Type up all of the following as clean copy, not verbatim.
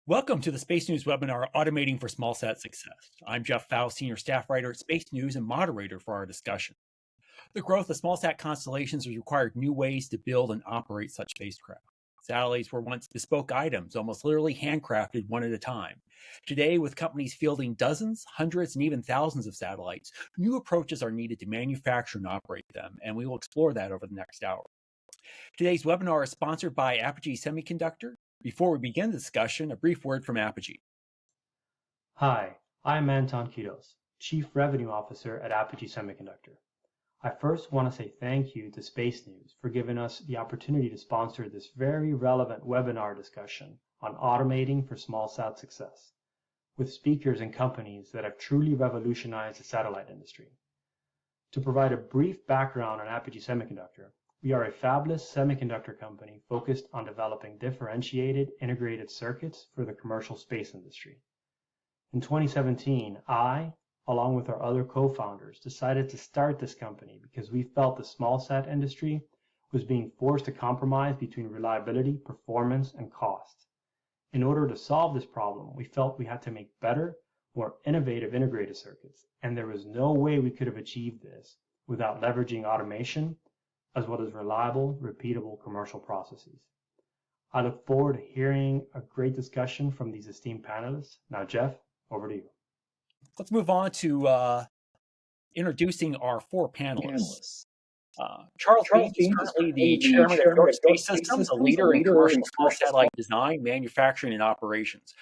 Welcome to the Space News webinar, Automating for SmallSat Success. I'm Jeff Foust, Senior Staff Writer at Space News and moderator for our discussion. The growth of SmallSat constellations has required new ways to build and operate such spacecraft. Satellites were once bespoke items, almost literally handcrafted one at a time. Today, with companies fielding dozens, hundreds, and even thousands of satellites, new approaches are needed to manufacture and operate them, and we will explore that over the next hour. Today's webinar is sponsored by Apogee Semiconductor. Before we begin the discussion, a brief word from Apogee. Hi, I'm Anton Kidos, Chief Revenue Officer at Apogee Semiconductor. I first want to say thank you to Space News for giving us the opportunity to sponsor this very relevant webinar discussion on automating for SmallSat success, with speakers and companies that have truly revolutionized the satellite industry. To provide a brief background on Apogee Semiconductor, we are a fabless semiconductor company focused on developing differentiated integrated circuits for the commercial space industry. In 2017, I, along with our other co-founders, decided to start this company because we felt the SmallSat industry was being forced to compromise between reliability, performance, and cost. In order to solve this problem, we felt we had to make better, more innovative integrated circuits, and there was no way we could have achieved this without leveraging automation, as well as reliable, repeatable commercial processes. I look forward to hearing a great discussion from these esteemed panelists. Now, Jeff, over to you. Let's move on to introducing our four panelists. Charles Beams is currently the chairman of York Space Systems, a leader in commercial small satellite design, manufacturing, and operations.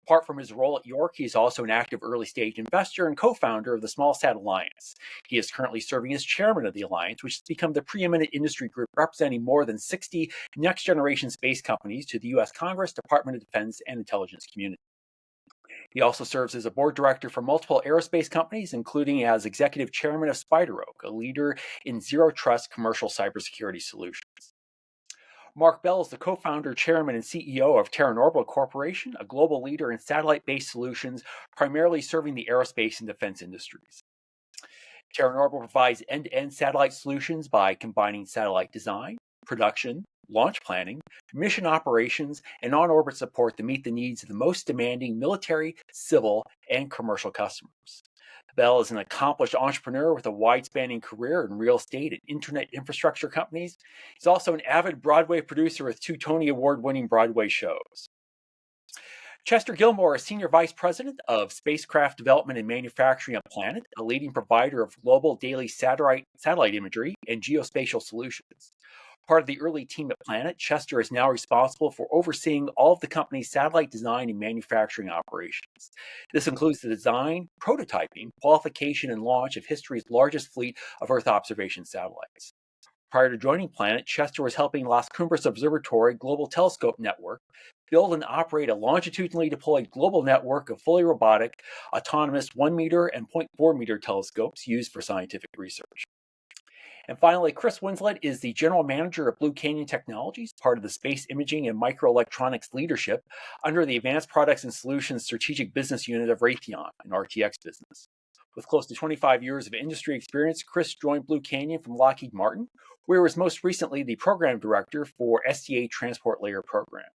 Apart from his role at York, he is also an active early-stage investor and co-founder of the SmallSat Alliance. He is currently serving as chairman of the Alliance, which has become the preeminent industry group representing more than 60 next-generation space companies to the U.S. Congress, Department of Defense, and intelligence community. He also serves as a board director for multiple aerospace companies, including as executive chairman of SpiderOak, a leader in zero-trust commercial cybersecurity solutions. Marc Bell is the co-founder, chairman, and CEO of Terran Orbital Corporation, a global leader in satellite-based solutions, primarily serving the aerospace and defense industries. Terran Orbital provides end-to-end satellite solutions by combining satellite design, production, launch planning, mission operations, and on-orbit support to meet the needs of the most demanding military, civil, and commercial customers. Bell is an accomplished entrepreneur with a wide-spanning career in real estate and internet infrastructure companies. He's also an avid Broadway producer with 2 Tony Award-winning Broadway shows. Chester Gillmore is Senior Vice President of Spacecraft Development and Manufacturing at Planet, a leading provider of global daily satellite imagery and geospatial solutions. Part of the early team at Planet, Chester is now responsible for overseeing all of the company's satellite design and manufacturing operations. This includes the design, prototyping, qualification, and launch of history's largest fleet of Earth observation satellites. Prior to joining Planet, Chester was helping Las Cumbres Observatory Global Telescope Network build and operate a longitudinally deployed global network of fully robotic, autonomous 1 meter and 0.4 meter telescopes used for scientific research. And finally, Chris Winslett is the general manager of Blue Canyon Technologies, part of the Space Imaging and Microelectronics leadership under the Advanced Products and Solutions Strategic Business Unit of Raytheon, an RTX business. With close to 25 years of industry experience, Chris joined Blue Canyon from Lockheed Martin, where he was most recently the program director for SDA Transport Layer programs.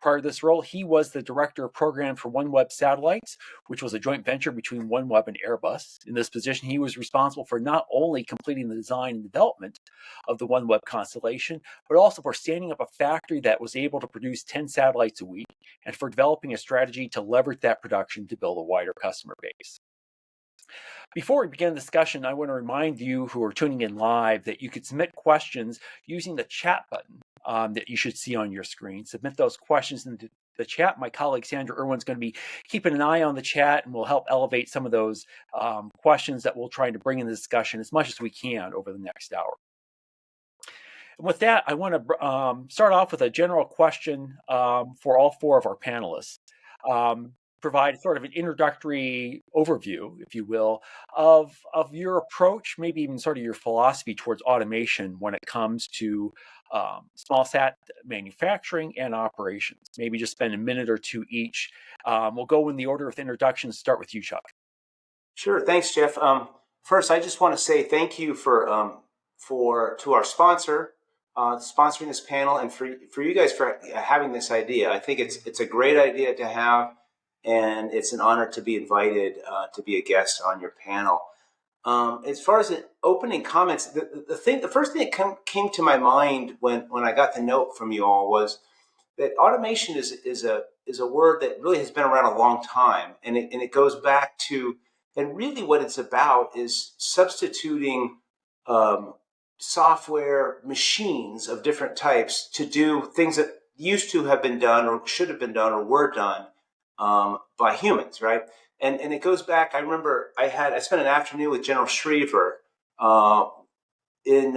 Prior to this role, he was the director of program for OneWeb Satellites, which was a joint venture between OneWeb and Airbus. In this position, he was responsible for not only completing the design and development of the OneWeb constellation, but also for standing up a factory that was able to produce 10 satellites a week, and for developing a strategy to leverage that production to build a wider customer base. Before we begin the discussion, I want to remind you who are tuning in live that you could submit questions using the chat button that you should see on your screen. Submit those questions into the chat. My colleague Sandra Erwin is going to be keeping an eye on the chat and will help elevate some of those questions that we'll try to bring in the discussion as much as we can over the next hour. And with that, I want to start off with a general question for all 4 of our panelists. Provide sort of an introductory overview, if you will, of your approach, maybe even sort of your philosophy towards automation when it comes to SmallSat manufacturing and operations. Maybe just spend a minute or 2 each. We'll go in the order of the introductions. Start with you, Chuck. Sure. Thanks, Jeff. First, I just want to say thank you to our sponsor, sponsoring this panel, and for you guys for having this idea. I think it's a great idea to have, and it's an honor to be invited to be a guest on your panel. As far as the opening comments, the first thing that came to my mind when I got the note from you all was that automation is a word that really has been around a long time, and it goes back to, and really what it's about is substituting software machines of different types to do things that used to have been done or should have been done or were done by humans, right? And it goes back. I remember I spent an afternoon with General Schriever in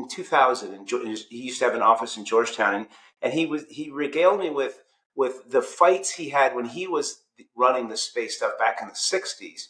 2000, and he used to have an office in Georgetown, and he regaled me with the fights he had when he was running the space stuff back in the 60s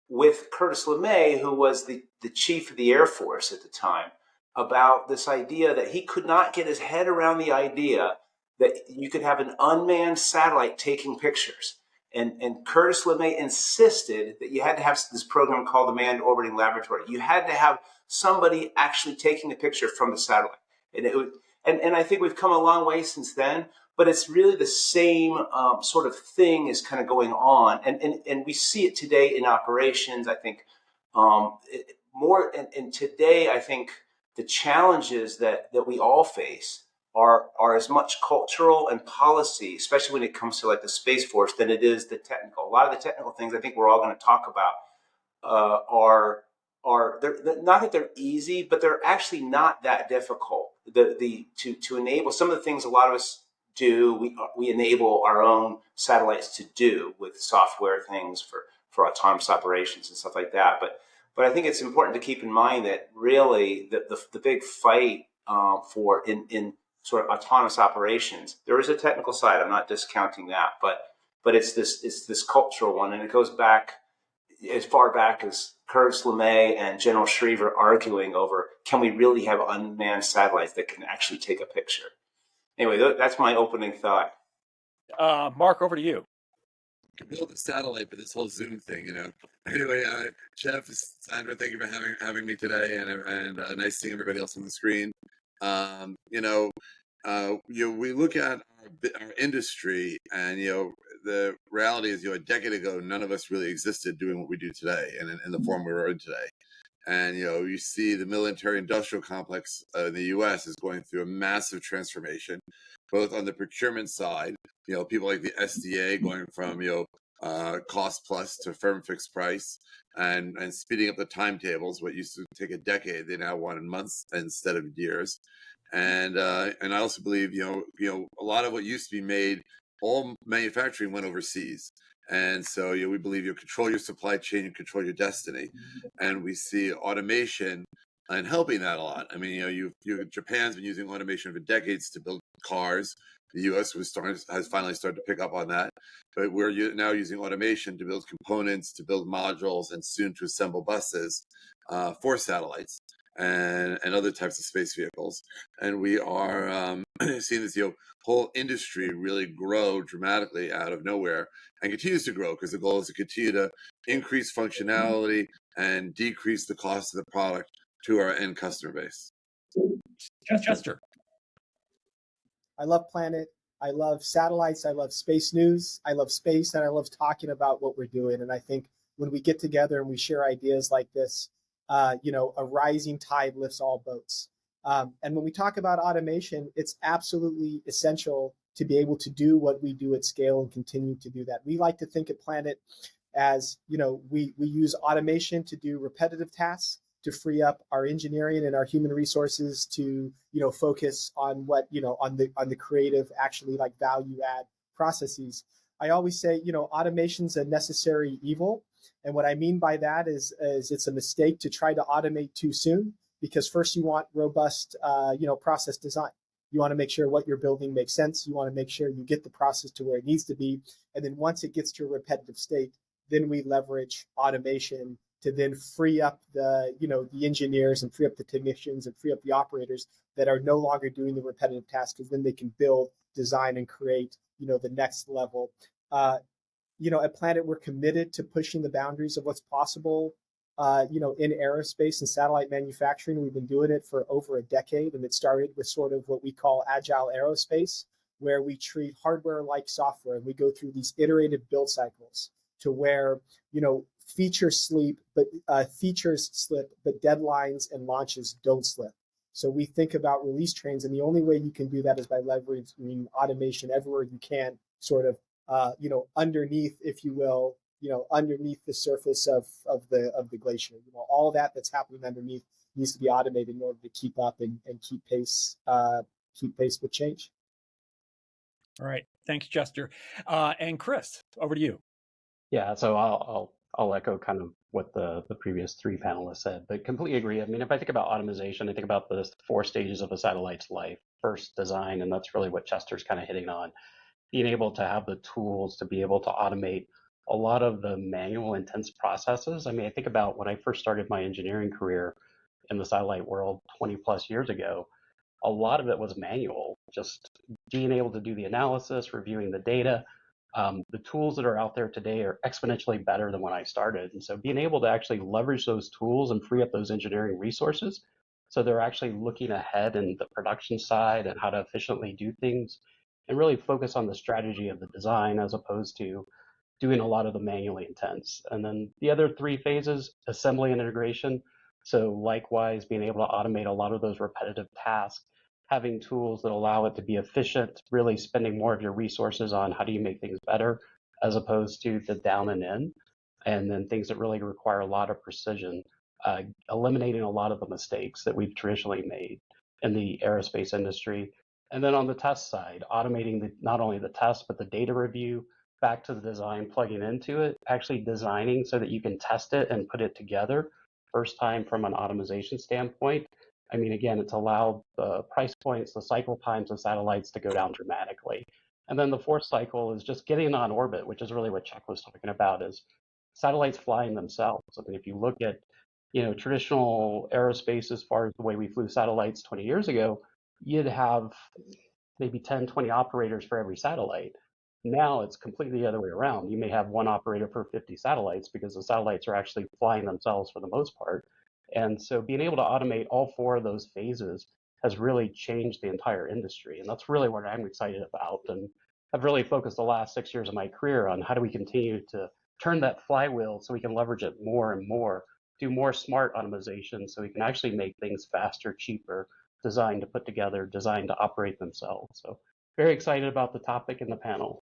with Curtis LeMay, who was the chief of the Air Force at the time, about this idea that he could not get his head around the idea that you could have an unmanned satellite taking pictures. And Curtis LeMay insisted that you had to have this program called the Manned Orbiting Laboratory. You had to have somebody actually taking a picture from the satellite. And I think we've come a long way since then, but it's really the same sort of thing is kind of going on. And we see it today in operations. I think more, and today I think the challenges that we all face are as much cultural and policy, especially when it comes to like the Space Force, than it is the technical. A lot of the technical things I think we're all going to talk about they're not that they're easy, but they're actually not that difficult. To enable some of the things a lot of us do, we enable our own satellites to do with software things for autonomous operations and stuff like that. But I think it's important to keep in mind that really the big fight for in sort of autonomous operations, there is a technical side. I'm not discounting that, but it's this cultural one, and it goes back as far back as Curtis LeMay and General Schriever arguing over, can we really have unmanned satellites that can actually take a picture? Anyway, that's my opening thought. Marc, over to you. Build a satellite for this whole Zoom thing, Anyway, Jeff, Sandra, thank you for having me today, and nice seeing everybody else on the screen. We look at our industry, and the reality is, a decade ago, none of us really existed doing what we do today, and in the form we're in today. And you see the military-industrial complex in the U.S. is going through a massive transformation, both on the procurement side. People like the SDA going from cost plus to firm fixed price, and speeding up the timetables. What used to take a decade, they now want in months instead of years. And I also believe a lot of what used to be made, all manufacturing went overseas. And so we believe you control your supply chain, you control your destiny, and we see automation and helping that a lot. I mean, Japan's been using automation for decades to build cars. The U.S. has finally started to pick up on that, but we're now using automation to build components, to build modules, and soon to assemble buses for satellites and other types of space vehicles. And we are seeing this whole industry really grow dramatically out of nowhere, and continues to grow because the goal is to continue to increase functionality and decrease the cost of the product to our end customer base. Chester. I love Planet. I love satellites. I love space news. I love space, and I love talking about what we're doing. And I think when we get together and we share ideas like this, a rising tide lifts all boats. And when we talk about automation, it's absolutely essential to be able to do what we do at scale and continue to do that. We like to think at Planet as, we use automation to do repetitive tasks, to free up our engineering and our human resources to, focus on what, on the creative, actually like value add processes. I always say, automation's a necessary evil. And what I mean by that is it's a mistake to try to automate too soon, because first you want robust, process design. You want to make sure what you're building makes sense. You want to make sure you get the process to where it needs to be. And then once it gets to a repetitive state, then we leverage automation to then free up the engineers and free up the technicians and free up the operators that are no longer doing the repetitive tasks, because then they can build, design, and create, the next level. At Planet, we're committed to pushing the boundaries of what's possible in aerospace and satellite manufacturing. We've been doing it for over a decade, and it started with sort of what we call agile aerospace, where we treat hardware like software, and we go through these iterative build cycles to where, features slip, but deadlines and launches don't slip. So we think about release trains, and the only way you can do that is by leveraging automation everywhere you can, sort of, underneath, if you will, underneath the surface of the glacier. All that's happening underneath needs to be automated in order to keep up and keep pace with change. All right, thanks, Chester. And Chris, over to you. Yeah, so I'll echo kind of what the previous three panelists said, but completely agree. I mean, if I think about automation, I think about the 4 stages of a satellite's life. First, design, and that's really what Chester's kind of hitting on. Being able to have the tools to be able to automate a lot of the manual intense processes. I mean, I think about when I first started my engineering career in the satellite world 20 plus years ago, a lot of it was manual, just being able to do the analysis, reviewing the data. The tools that are out there today are exponentially better than when I started. And so being able to actually leverage those tools and free up those engineering resources, so they're actually looking ahead in the production side and how to efficiently do things and really focus on the strategy of the design as opposed to doing a lot of the manually intense. And then the other 3 phases, assembly and integration. So likewise, being able to automate a lot of those repetitive tasks, having tools that allow it to be efficient, really spending more of your resources on how do you make things better as opposed to the down and in. And then things that really require a lot of precision, eliminating a lot of the mistakes that we've traditionally made in the aerospace industry. And then on the test side, automating not only the test, but the data review, back to the design, plugging into it, actually designing so that you can test it and put it together first time from an automation standpoint. I mean, again, it's allowed the price points, the cycle times of satellites to go down dramatically. And then the 4th cycle is just getting on orbit, which is really what Chuck was talking about, is satellites flying themselves. I mean, if you look at, traditional aerospace as far as the way we flew satellites 20 years ago, you'd have maybe 10, 20 operators for every satellite. Now it's completely the other way around. You may have 1 operator per 50 satellites because the satellites are actually flying themselves for the most part. And so being able to automate all 4 of those phases has really changed the entire industry. And that's really what I'm excited about. And I've really focused the last 6 years of my career on how do we continue to turn that flywheel so we can leverage it more and more, do more smart automation so we can actually make things faster, cheaper, designed to put together, designed to operate themselves. So very excited about the topic and the panel.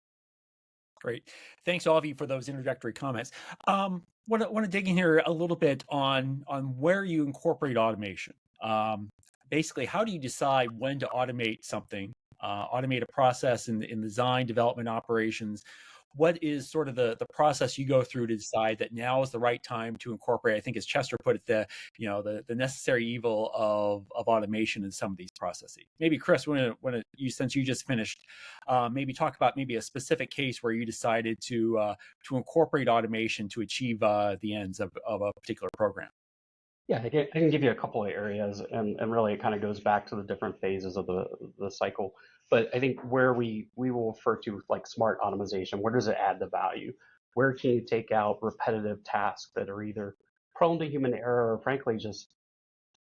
Great. Thanks, all of you, for those introductory comments. Want to dig in here a little bit on where you incorporate automation. Basically, how do you decide when to automate something, automate a process in design, development, operations? What is sort of the process you go through to decide that now is the right time to incorporate? I think, as Chester put it, the necessary evil of automation in some of these processes. Maybe Chris, since you just finished, maybe talk about maybe a specific case where you decided to incorporate automation to achieve the ends of a particular program. Yeah, I can give you a couple of areas, and really it kind of goes back to the different phases of the cycle. But I think where we will refer to like smart automation, where does it add the value? Where can you take out repetitive tasks that are either prone to human error or frankly just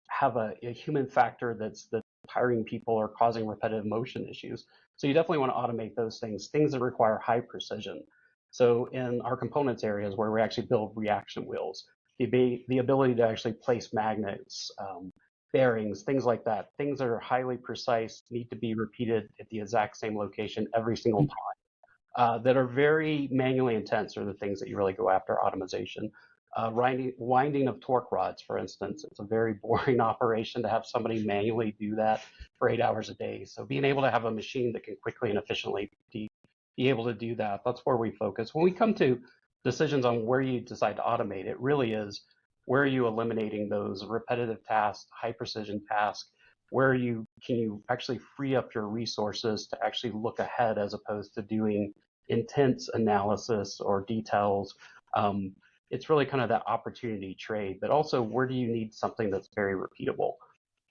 have a human factor that's tiring people or causing repetitive motion issues? So you definitely want to automate those things that require high precision. So in our components areas where we actually build reaction wheels, the ability to actually place magnets, bearings, things like that, things that are highly precise, need to be repeated at the exact same location every single time, that are very manually intense are the things that you really go after automation. Winding of torque rods, for instance, it's a very boring operation to have somebody manually do that for 8 hours a day. So being able to have a machine that can quickly and efficiently be able to do that, that's where we focus. When we come to decisions on where you decide to automate, it really is where are you eliminating those repetitive tasks, high precision tasks, where can you actually free up your resources to actually look ahead as opposed to doing intense analysis or details. It's really kind of that opportunity trade, but also where do you need something that's very repeatable?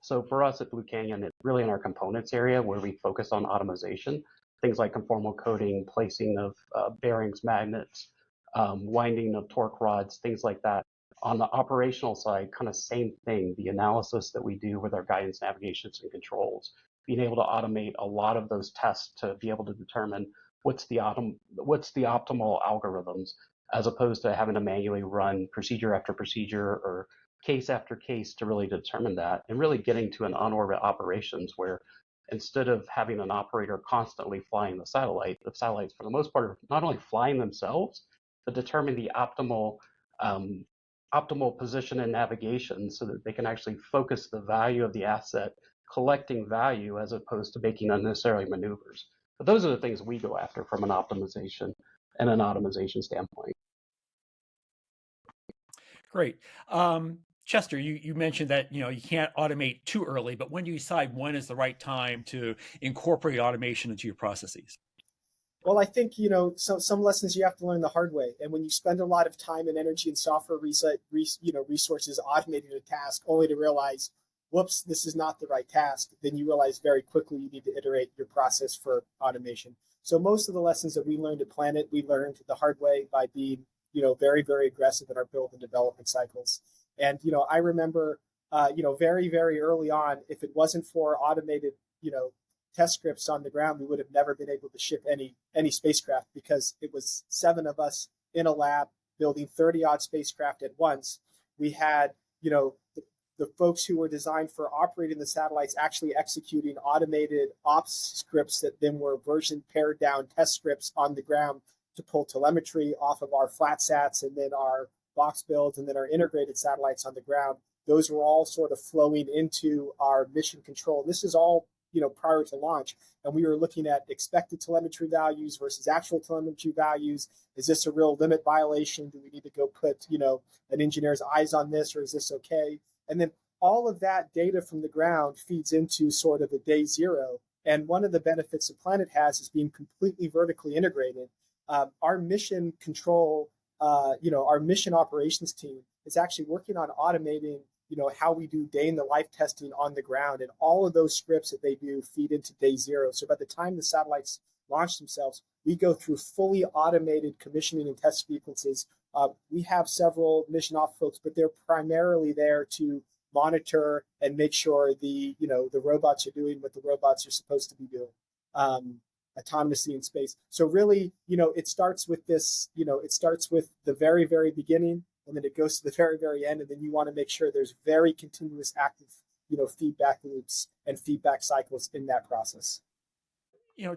So for us at Blue Canyon, it's really in our components area where we focus on automation, things like conformal coating, placing of bearings, magnets, winding of torque rods, things like that. On the operational side, kind of same thing, the analysis that we do with our guidance, navigations, and controls, being able to automate a lot of those tests to be able to determine what's the optimal algorithms, as opposed to having to manually run procedure after procedure or case after case to really determine that, and really getting to an on-orbit operations where instead of having an operator constantly flying the satellites for the most part are not only flying themselves, but determine the optimal position and navigation so that they can actually focus the value of the asset, collecting value as opposed to making unnecessary maneuvers. But those are the things we go after from an optimization and an automation standpoint. Great. Chester, you mentioned that you can't automate too early, but when do you decide when is the right time to incorporate automation into your processes? Well, I think some lessons you have to learn the hard way, and when you spend a lot of time and energy and software resources automating a task, only to realize, whoops, this is not the right task, then you realize very quickly you need to iterate your process for automation. So most of the lessons that we learned at Planet, we learned the hard way by being very, very aggressive in our build and development cycles. And I remember very, very early on, if it wasn't for automated test scripts on the ground, we would have never been able to ship any spacecraft, because it was 7 of us in a lab building 30-odd spacecraft at once. We had the folks who were designed for operating the satellites actually executing automated ops scripts that then were version pared down test scripts on the ground to pull telemetry off of our flat sats and then our box builds and then our integrated satellites on the ground. Those were all sort of flowing into our mission control. This is all prior to launch, and we were looking at expected telemetry values versus actual telemetry values. Is this a real limit violation? Do we need to go put an engineer's eyes on this, or is this okay? And then all of that data from the ground feeds into sort of a day zero. And one of the benefits that Planet has is being completely vertically integrated. Our mission control, our mission operations team is actually working on automating how we do day in the life testing on the ground, and all of those scripts that they do feed into day zero. So by the time the satellites launch themselves, we go through fully automated commissioning and test sequences. We have several mission ops folks, but they're primarily there to monitor and make sure the robots are doing what the robots are supposed to be doing autonomously in space. So really, it starts with this, it starts with the very, very beginning, and then it goes to the very, very end, and then you want to make sure there's very continuous active, feedback loops and feedback cycles in that process.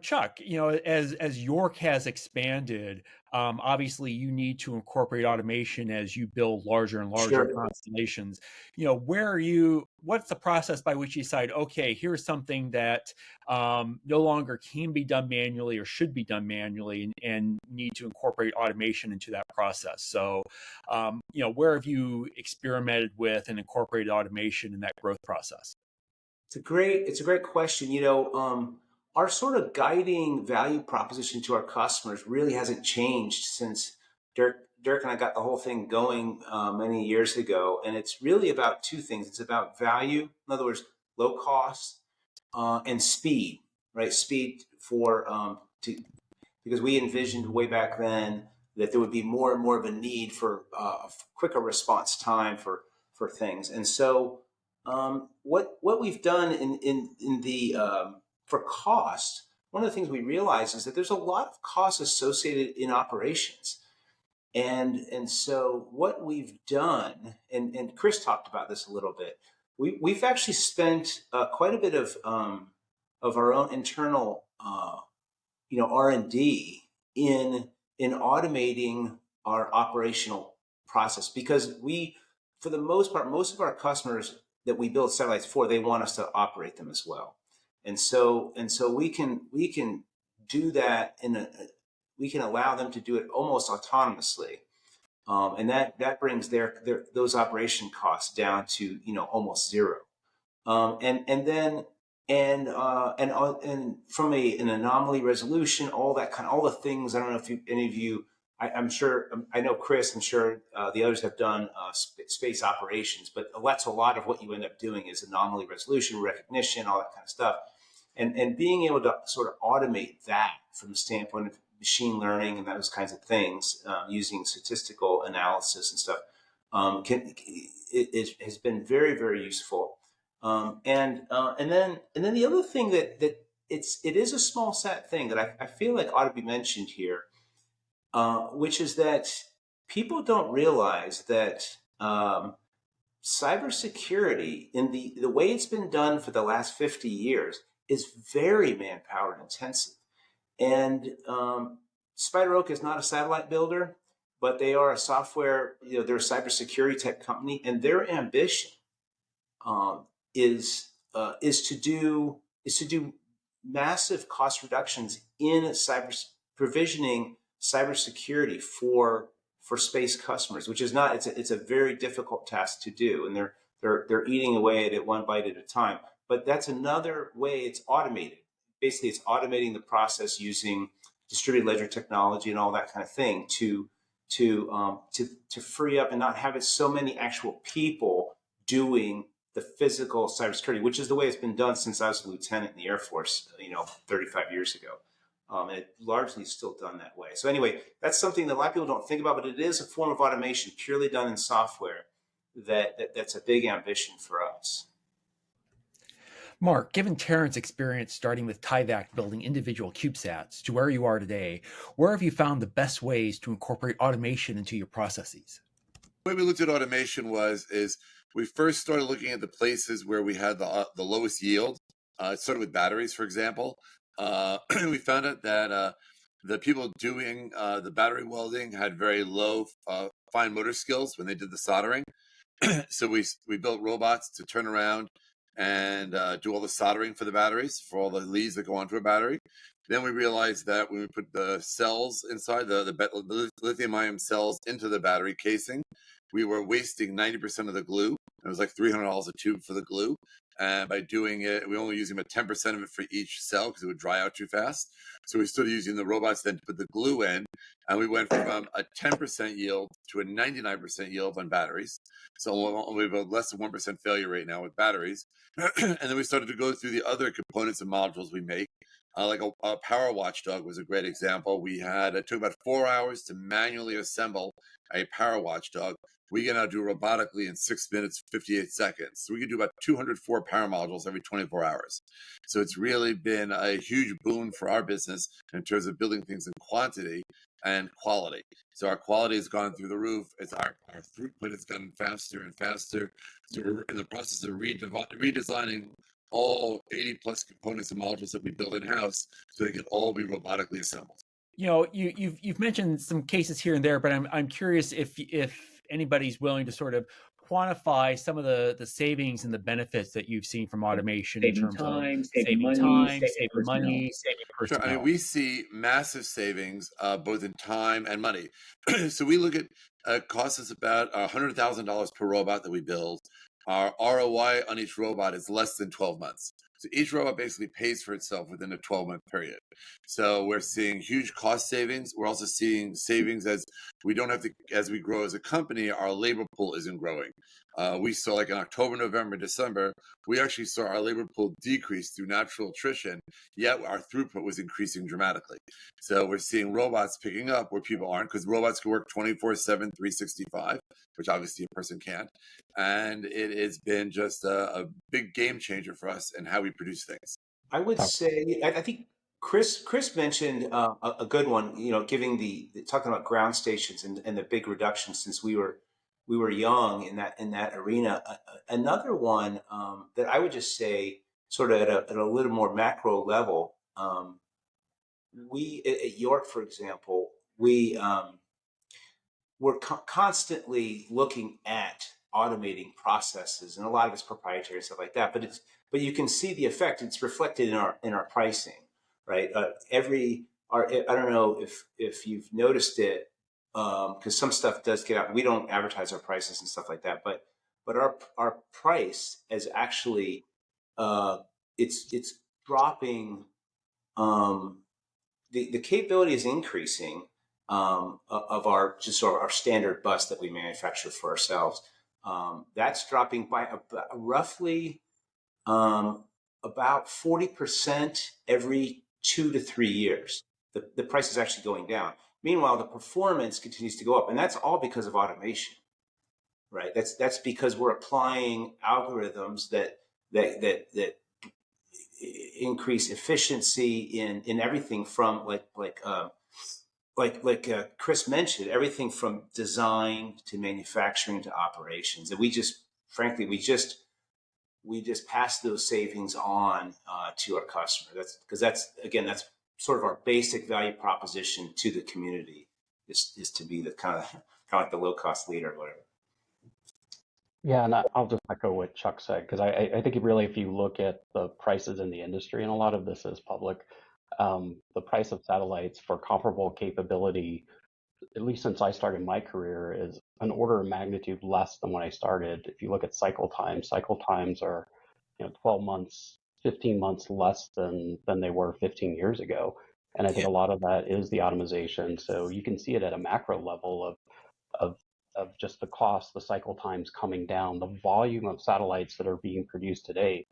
Chuck, as York has expanded, obviously you need to incorporate automation as you build larger and larger constellations. What's the process by which you decide, okay, here's something that no longer can be done manually or should be done manually, and need to incorporate automation into that process? So, where have you experimented with and incorporated automation in that growth process? It's a great question. Our sort of guiding value proposition to our customers really hasn't changed since Dirk and I got the whole thing going many years ago. And it's really about 2 things. It's about value, in other words, low cost, and speed, right? Speed because we envisioned way back then that there would be more and more of a need for quicker response time for things. And so what we've done in the for cost, one of the things we realize is that there's a lot of costs associated in operations. And so what we've done, and Chris talked about this a little bit, we've actually spent quite a bit of our own internal R&D in automating our operational process, because for the most part, most of our customers that we build satellites for, they want us to operate them as well. And so we can do that we can allow them to do it almost autonomously, and that brings those operation costs down to almost zero. And from an anomaly resolution, all the things. I don't know if any of you. I'm sure. I know Chris. I'm sure the others have done space operations, but that's a lot of what you end up doing is anomaly resolution, recognition, all that kind of stuff. And being able to sort of automate that from the standpoint of machine learning and those kinds of things, using statistical analysis and stuff, it has been very, very useful. And then the other thing that it is a small sat thing that I feel like ought to be mentioned here, which is that people don't realize that cybersecurity in the way it's been done for the last 50 years is very manpower intensive. And Spider Oak is not a satellite builder, but they are a software, they're a cybersecurity tech company, and their ambition is to do massive cost reductions in provisioning cybersecurity for space customers, which is not it's a very difficult task to do, and they're eating away at it one bite at a time. But that's another way it's automated. Basically, it's automating the process using distributed ledger technology and all that kind of thing to free up and not have it so many actual people doing the physical cybersecurity, which is the way it's been done since I was a lieutenant in the Air Force, 35 years ago. And it largely still done that way. So anyway, that's something that a lot of people don't think about, but it is a form of automation purely done in software that's a big ambition for us. Marc, given Terran's experience starting with Tyvak building individual CubeSats to where you are today, where have you found the best ways to incorporate automation into your processes? The way we looked at automation is we first started looking at the places where we had the lowest yield. It started with batteries, for example. We found out that the people doing the battery welding had very low fine motor skills when they did the soldering. So we built robots to turn around and do all the soldering for the batteries, for all the leads that go onto a battery. Then we realized that when we put the cells inside, the lithium-ion cells into the battery casing, we were wasting 90% of the glue. It was like $300 a tube for the glue. And by doing it, we only using about 10% of it for each cell because it would dry out too fast. So we started using the robots then to put the glue in. And we went from a 10% yield to a 99% yield on batteries. So we have a less than 1% failure rate now with batteries. And then we started to go through the other components and modules we make. Like a power watchdog was a great example. It took about 4 hours to manually assemble a power watchdog. We can now do robotically in 6 minutes, 58 seconds. So we can do about 204 power modules every 24 hours. So it's really been a huge boon for our business in terms of building things in quantity and quality. So our quality has gone through the roof. It's our throughput has gotten faster and faster. So we're in the process of redesigning all 80 plus components and modules that we build in-house so they can all be robotically assembled. You've mentioned some cases here and there, but I'm curious if anybody's willing to sort of quantify some of the savings and the benefits that you've seen from automation in terms of saving time, saving money, saving personnel. Sure. I mean, we see massive savings both in time and money. So we look at costs us about $100,000 per robot that we build. Our ROI on each robot is less than 12 months. So each robot basically pays for itself within a 12-month period. So we're seeing huge cost savings. We're also seeing savings as we grow as a company, our labor pool isn't growing. We saw like in October, November, December, we actually saw our labor pool decrease through natural attrition, yet our throughput was increasing dramatically. So we're seeing robots picking up where people aren't, because robots can work 24/7, 365, which obviously a person can't. And it has been just a big game changer for us in how we produce things. I would say, I think Chris mentioned a good one, talking about ground stations and the big reduction since we were young in that arena. Another one that I would just say, sort of at a little more macro level, we at York, for example, we're constantly looking at automating processes, and a lot of it's proprietary and stuff like that. But you can see the effect. It's reflected in our pricing, right? I don't know if you've noticed it, because some stuff does get out. We don't advertise our prices and stuff like that, but our price is actually it's dropping. The capability is increasing of our standard bus that we manufacture for ourselves. That's dropping by roughly about 40% every 2 to 3 years. The price is actually going down. Meanwhile, the performance continues to go up, and that's all because of automation. right? That's because we're applying algorithms that increase efficiency in everything from Chris mentioned, everything from design to manufacturing to operations, and we just pass those savings on to our customer. That's because that's sort of our basic value proposition to the community is to be the kind of like the low cost leader or whatever. Yeah, and I'll just echo what Chuck said, because I think really, if you look at the prices in the industry, and a lot of this is public, the price of satellites for comparable capability, at least since I started my career, is an order of magnitude less than when I started. If you look at cycle times are 12 months, 15 months less than they were 15 years ago. And I think a lot of that is the automation. So you can see it at a macro level of just the cost, the cycle times coming down, the volume of satellites that are being produced today.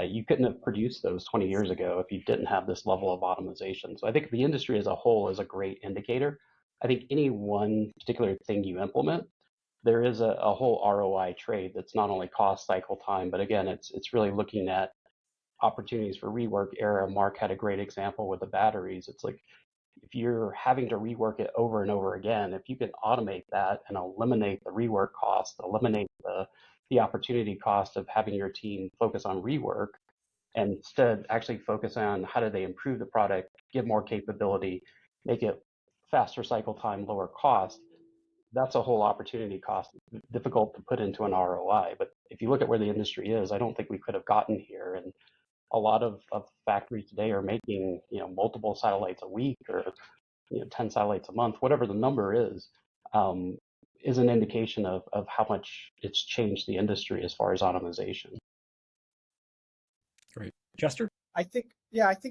You couldn't have produced those 20 years ago if you didn't have this level of automation. So I think the industry as a whole is a great indicator. I think any one particular thing you implement, there is a whole ROI trade that's not only cost, cycle time, but again, it's really looking at opportunities for rework. Marc had a great example with the batteries. It's like, if you're having to rework it over and over again, if you can automate that and eliminate the rework cost, eliminate the opportunity cost of having your team focus on rework, and instead actually focus on how do they improve the product, give more capability, make it faster cycle time, lower cost, that's a whole opportunity cost, difficult to put into an ROI. But if you look at where the industry is, I don't think we could have gotten here. And a lot of factories today are making multiple satellites a week, or 10 satellites a month, whatever the number is an indication of how much it's changed the industry as far as automation. Great. Chester? I think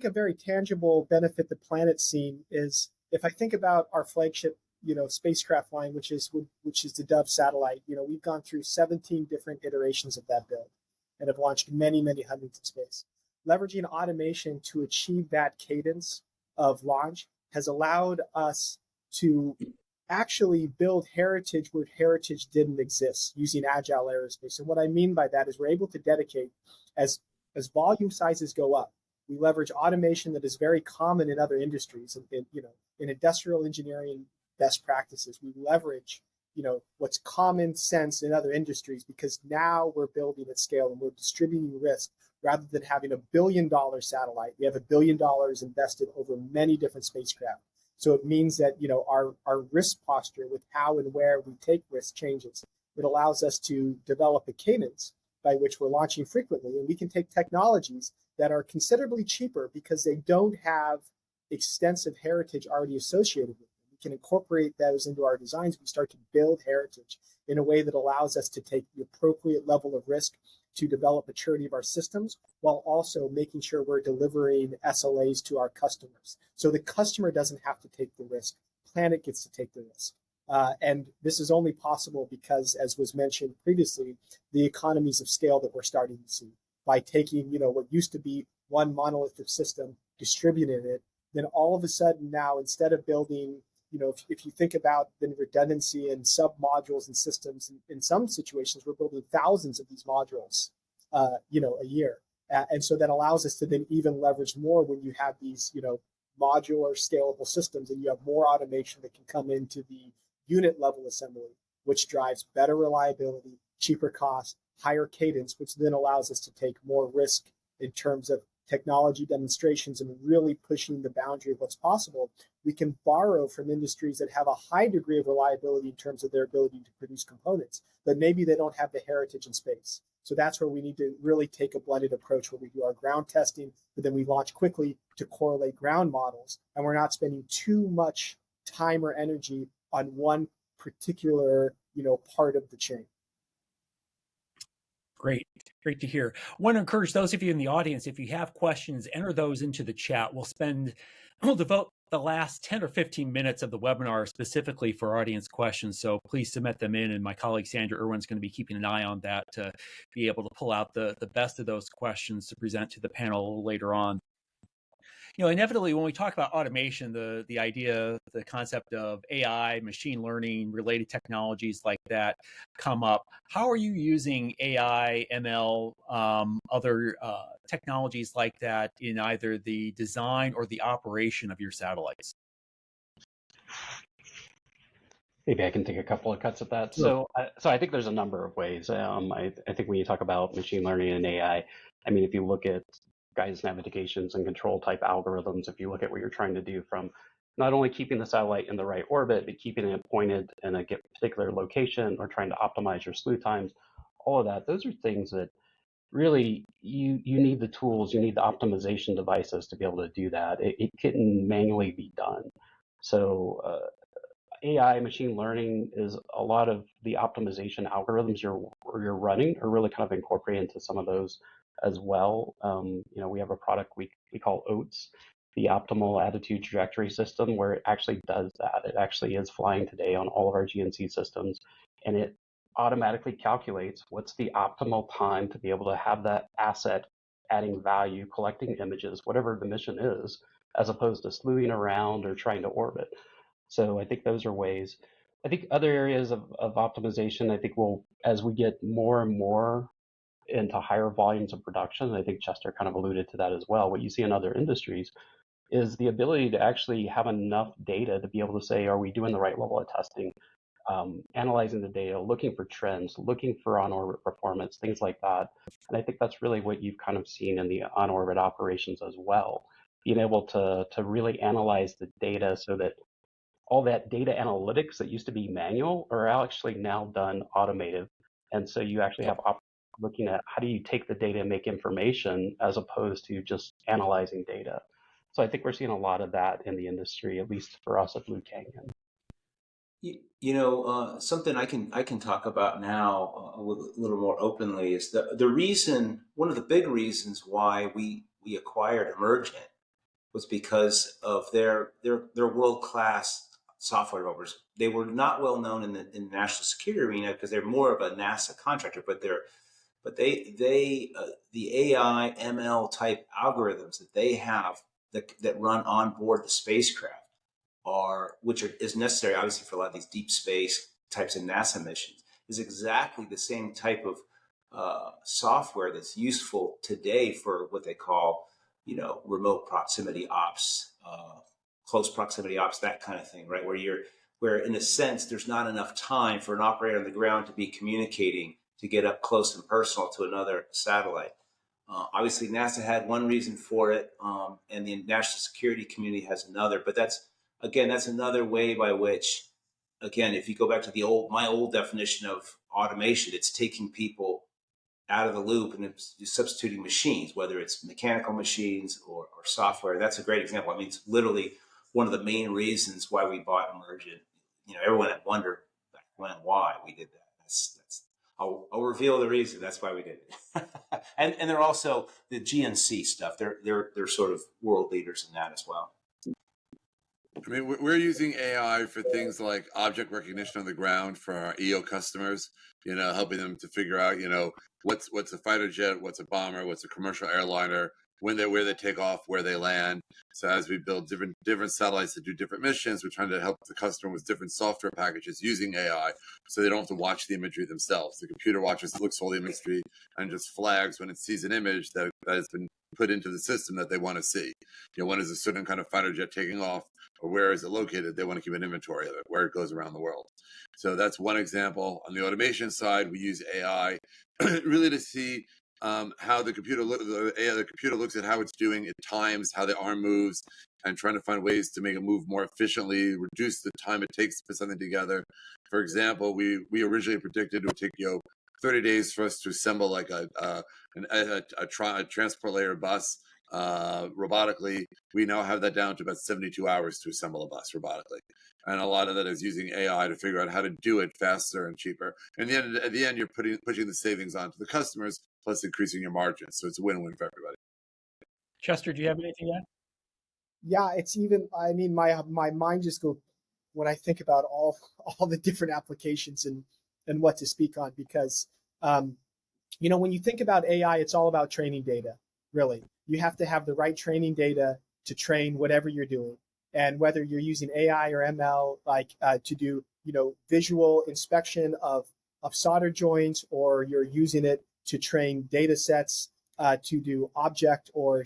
a very tangible benefit the planet's seen is, if I think about our flagship, spacecraft line, which is the Dove satellite, we've gone through 17 different iterations of that build and have launched many, many hundreds in space. Leveraging automation to achieve that cadence of launch has allowed us to actually build heritage where heritage didn't exist, using agile aerospace. And what I mean by that is we're able to dedicate, as volume sizes go up, we leverage automation that is very common in other industries. In industrial engineering best practices, we leverage what's common sense in other industries, because now we're building at scale and we're distributing risk. Rather than having $1 billion satellite, we have $1 billion invested over many different spacecraft. So it means that our risk posture with how and where we take risk changes. It allows us to develop a cadence by which we're launching frequently, and we can take technologies that are considerably cheaper because they don't have extensive heritage already associated with them. We can incorporate those into our designs. We start to build heritage in a way that allows us to take the appropriate level of risk to develop maturity of our systems, while also making sure we're delivering SLAs to our customers. So the customer doesn't have to take the risk. Planet gets to take the risk. And this is only possible because, as was mentioned previously, the economies of scale that we're starting to see by taking, what used to be one monolithic system, distributing it, then all of a sudden now, instead of building, if you think about the redundancy and sub-modules and systems, in some situations, we're building thousands of these modules, a year. And so that allows us to then even leverage more when you have these, modular scalable systems, and you have more automation that can come into the unit level assembly, which drives better reliability, cheaper cost, higher cadence, which then allows us to take more risk in terms of technology demonstrations and really pushing the boundary of what's possible. We can borrow from industries that have a high degree of reliability in terms of their ability to produce components, but maybe they don't have the heritage in space. So that's where we need to really take a blended approach, where we do our ground testing, but then we launch quickly to correlate ground models, and we're not spending too much time or energy on one particular, part of the chain. Great to hear. I want to encourage those of you in the audience, if you have questions, enter those into the chat. We'll devote the last 10 or 15 minutes of the webinar specifically for audience questions. So please submit them in, and my colleague Sandra Erwin is going to be keeping an eye on that to be able to pull out the best of those questions to present to the panel later on. inevitably when we talk about automation, the idea, the concept of AI, machine learning, related technologies like that come up. How are you using AI, ML, other technologies like that in either the design or the operation of your satellites? Maybe I can take a couple of cuts at that. Sure. So I think there's a number of ways. I think when you talk about machine learning and AI, I mean, if you look at guidance, navigations, and control type algorithms, if you look at what you're trying to do from not only keeping the satellite in the right orbit, but keeping it pointed in a particular location or trying to optimize your slew times, all of that, those are things that really you need the tools, you need the optimization devices to be able to do that. It couldn't manually be done. So AI, machine learning, is a lot of the optimization algorithms you're running are really kind of incorporated into some of those as well. We have a product we call OATS, the Optimal Attitude Trajectory System, where it actually does that. It actually is flying today on all of our GNC systems, and it automatically calculates what's the optimal time to be able to have that asset adding value, collecting images, whatever the mission is, as opposed to slewing around or trying to orbit. So I think those are ways. I think other areas of optimization, I think as we get more and more into higher volumes of production, I think Chester kind of alluded to that as well. What you see in other industries is the ability to actually have enough data to be able to say, are we doing the right level of testing? Analyzing the data, looking for trends, looking for on-orbit performance, things like that. And I think that's really what you've kind of seen in the on-orbit operations as well. Being able to really analyze the data so that all that data analytics that used to be manual are actually now done automated. And so you actually have looking at how do you take the data and make information as opposed to just analyzing data. So I think we're seeing a lot of that in the industry, at least for us at Blue Canyon. Something I can talk about now a little more openly is the reason. One of the big reasons why we acquired Emergent was because of their world-class software developers. They were not well known in the national security arena because they're more of a NASA contractor, but the AI ML type algorithms that they have that run on board the spacecraft is necessary obviously for a lot of these deep space types of NASA missions, is exactly the same type of software that's useful today for what they call remote proximity ops, close proximity ops, that kind of thing, right? Where in a sense, there's not enough time for an operator on the ground to be communicating to get up close and personal to another satellite. Obviously, NASA had one reason for it, and the national security community has another. But that's another way by which, again, if you go back to my old definition of automation, it's taking people out of the loop and it's substituting machines, whether it's mechanical machines or software. That's a great example. I mean, it's literally one of the main reasons why we bought Emergent. Everyone had wondered back when why we did that. I'll reveal the reason. That's why we did it. and they're also the GNC stuff. They're sort of world leaders in that as well. I mean, we're using AI for things like object recognition on the ground for our EO customers, helping them to figure out, what's a fighter jet, what's a bomber, what's a commercial airliner, where they take off, where they land. So as we build different satellites that do different missions, we're trying to help the customer with different software packages using AI so they don't have to watch the imagery themselves. The computer looks all the imagery and just flags when it sees an image that has been put into the system that they want to see. When is a certain kind of fighter jet taking off, or where is it located? They want to keep an inventory of it, where it goes around the world. So that's one example. On the automation side, we use AI really to see how the computer looks at how it's doing at times, how the arm moves, and trying to find ways to make it move more efficiently, reduce the time it takes to put something together. For example, we originally predicted it would take 30 days for us to assemble like a transport layer bus robotically. We now have that down to about 72 hours to assemble a bus robotically. And a lot of that is using AI to figure out how to do it faster and cheaper. And at the end, you're pushing the savings onto the customers, plus increasing your margins. So it's a win-win for everybody. Chester, do you have anything to add? Yeah, it's even, I mean, my mind just goes when I think about all the different applications and what to speak on, because, when you think about AI, it's all about training data, really. You have to have the right training data to train whatever you're doing. And whether you're using AI or ML, like to do, visual inspection of solder joints, or you're using it to train data sets to do object or,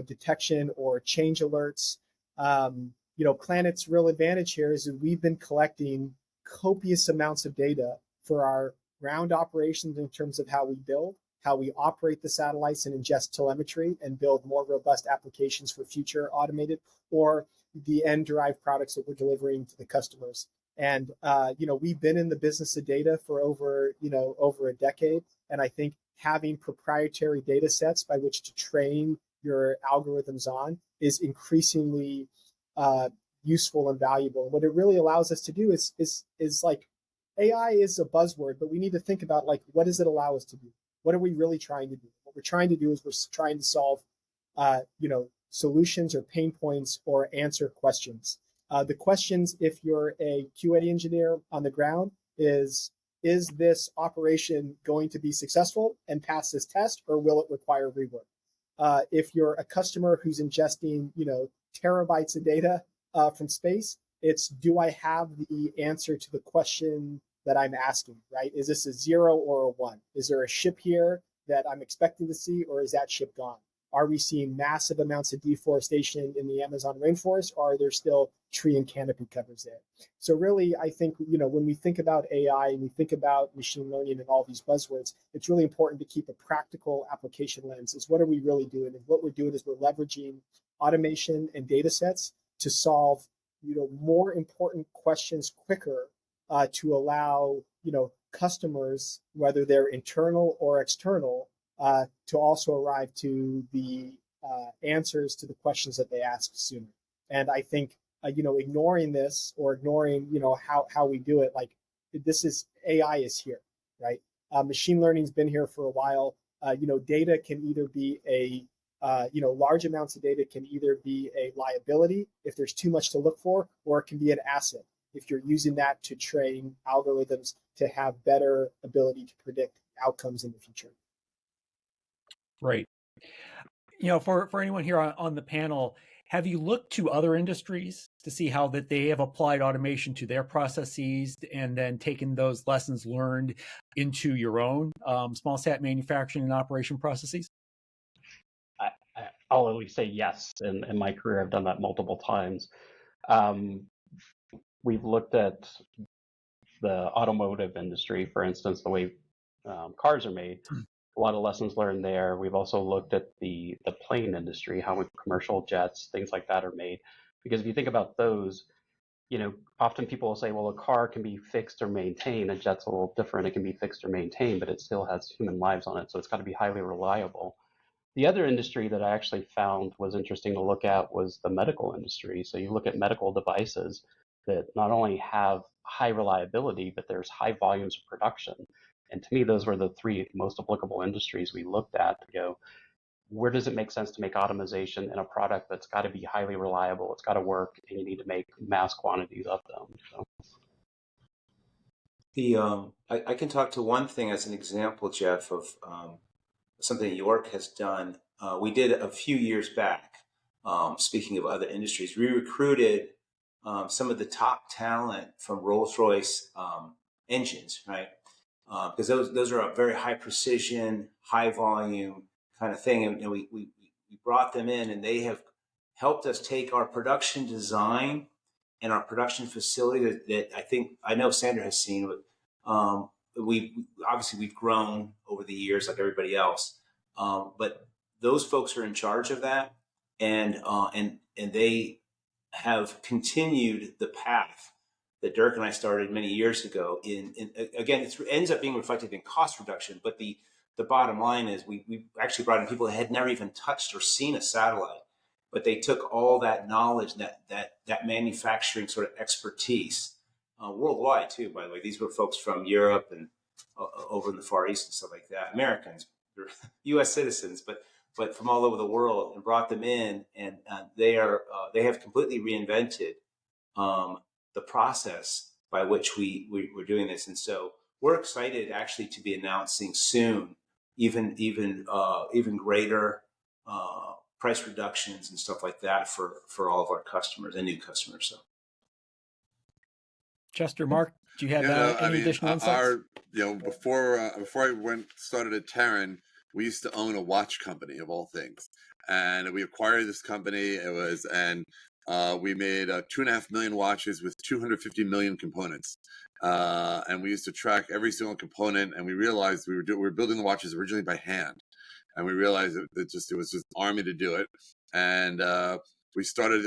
detection or change alerts. Planet's real advantage here is that we've been collecting copious amounts of data for our ground operations in terms of how we build, how we operate the satellites and ingest telemetry and build more robust applications for future automated or the end derived products that we're delivering to the customers. And, we've been in the business of data for over a decade. And I think having proprietary data sets by which to train your algorithms on is increasingly useful and valuable. And what it really allows us to do is like, AI is a buzzword, but we need to think about, like, what does it allow us to do? What are we really trying to do? What we're trying to do is we're trying to solve, solutions or pain points or answer questions. The questions, if you're a QA engineer on the ground, is this operation going to be successful and pass this test, or will it require rework? If you're a customer who's ingesting, terabytes of data from space, it's, do I have the answer to the question that I'm asking, right? Is this a 0 or a 1? Is there a ship here that I'm expecting to see, or is that ship gone? Are we seeing massive amounts of deforestation in the Amazon rainforest, or are there still tree and canopy covers there? So really, I think, when we think about AI and we think about machine learning and all these buzzwords, it's really important to keep a practical application lens. Is what are we really doing? And what we're doing is we're leveraging automation and data sets to solve, more important questions quicker, to allow, customers, whether they're internal or external, to also arrive to the answers to the questions that they ask sooner. And I think, ignoring this or ignoring, how we do it, like, this is, AI is here, right? Machine learning's been here for a while. Data can either be large amounts of data can either be a liability if there's too much to look for, or it can be an asset if you're using that to train algorithms to have better ability to predict outcomes in the future. Right. For anyone here on the panel, have you looked to other industries to see how that they have applied automation to their processes and then taken those lessons learned into your own SmallSat manufacturing and operation processes? I'll at least say yes. In my career, I've done that multiple times. We've looked at the automotive industry, for instance, the way cars are made. A lot of lessons learned there. We've also looked at the plane industry, how commercial jets, things like that are made. Because if you think about those, often people will say, well, a car can be fixed or maintained. A jet's a little different. It can be fixed or maintained, but it still has human lives on it. So it's got to be highly reliable. The other industry that I actually found was interesting to look at was the medical industry. So you look at medical devices that not only have high reliability, but there's high volumes of production. And to me, those were the three most applicable industries we looked at to go, where does it make sense to make automation in a product that's got to be highly reliable, it's got to work, and you need to make mass quantities of them. So. I can talk to one thing as an example, Jeff, of something York has done. We did a few years back, speaking of other industries, we recruited some of the top talent from Rolls-Royce engines, right? Because those are a very high precision, high volume kind of thing. And we brought them in, and they have helped us take our production design and our production facility that I know Sandra has seen. We've grown over the years like everybody else. But those folks are in charge of that, and they have continued the path that Dirk and I started many years ago. Again, it ends up being reflected in cost reduction, but the bottom line is we actually brought in people that had never even touched or seen a satellite, but they took all that knowledge, that manufacturing sort of expertise, worldwide too, by the way. These were folks from Europe and over in the Far East and stuff like that, Americans, U.S. citizens, but from all over the world, and brought them in, and they have completely reinvented the process by which we're doing this. And so we're excited actually to be announcing soon even greater price reductions and stuff like that for all of our customers and new customers. So. Chester, Marc, do you have any additional insights? Before I started at Terran, we used to own a watch company of all things, and we acquired this company. We made 2.5 million watches with 250 million components, and we used to track every single component. And we realized we were building the watches originally by hand, and we realized it was just an army to do it, and we started